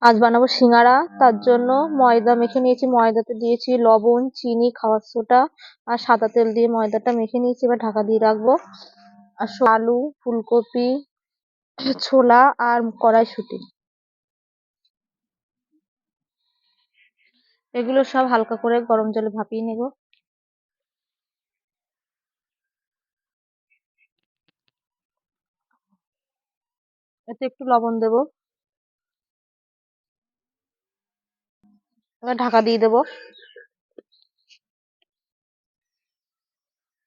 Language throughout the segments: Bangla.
আজ বানাবো সিঙ্গারা। তার জন্য ময়দা মেখে নিয়েছি, ময়দাতে দিয়েছি লবণ, চিনি, খাওয়ার সোডা আর সাদা তেল দিয়ে ময়দাটা মেখে নিয়েছি। এবার ঢাকা দিয়ে রাখবো। আর আলু, ফুলকপি, ছোলা আর কড়াইশুঁটি, এগুলো সব হালকা করে গরম জলে ভাপিয়ে নেব। এতে একটু লবণ দেব। এবার ঢাকা দিয়ে দেবো।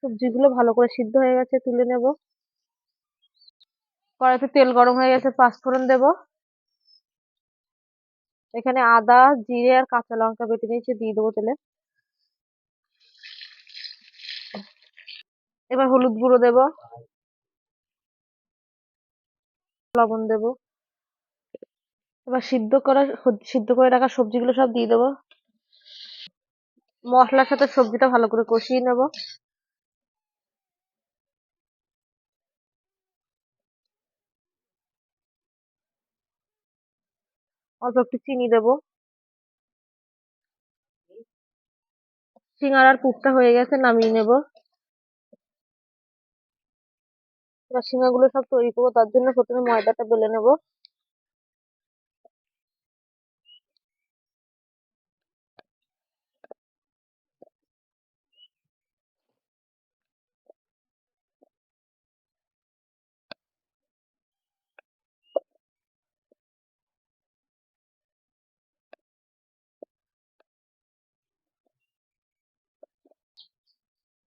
সবজিগুলো ভালো করে সিদ্ধ হয়ে গেছে, তুলে নেব। কড়াইতে তেল গরম হয়ে গেছে, পাঁচফোড়ন দেব। এখানে আদা, জিরে আর কাঁচা লঙ্কা বেটে নিয়েছি, দিয়ে দেবো তেলে। এবার হলুদ গুঁড়ো দেব, লবণ দেব। এবার সিদ্ধ করে রাখা সবজিগুলো সব দিয়ে দেবো। মশলার সাথে সবজিটা ভালো করে কষিয়ে নেব। অল্প একটু চিনি দেব। সিঙ্গারার পুরটা হয়ে গেছে, নামিয়ে নেব। এবার সিঙ্গাগুলো সব তৈরি করবো, তার জন্য প্রথমে ময়দাটা বেলে নেব।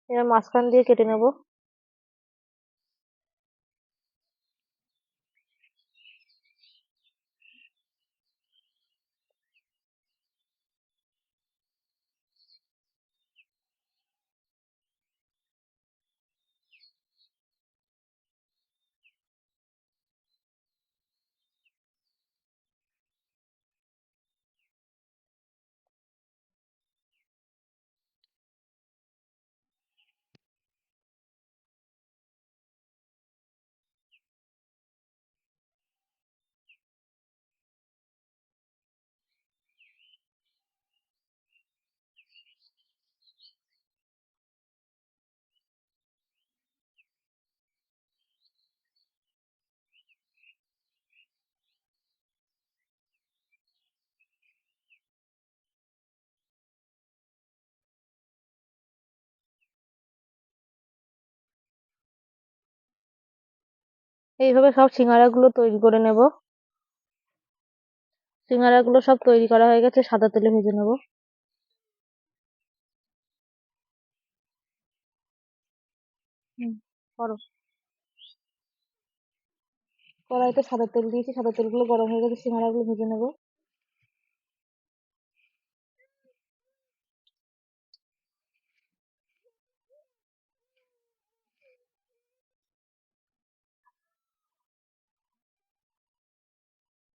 এবার মাঝখান দিয়ে কেটে নেব। এইভাবে সব সিঙ্গারা গুলো তৈরি করে নেব। সিঙ্গারা গুলো সব তৈরি করা হয়ে গেছে, সাদা তেলে ভেজে নেব। করো। কড়াইতে সাদা তেল দিয়েছি, সাদা তেলগুলো গরম হয়ে গেছে, সিঙ্গারা গুলো ভেজে নেব।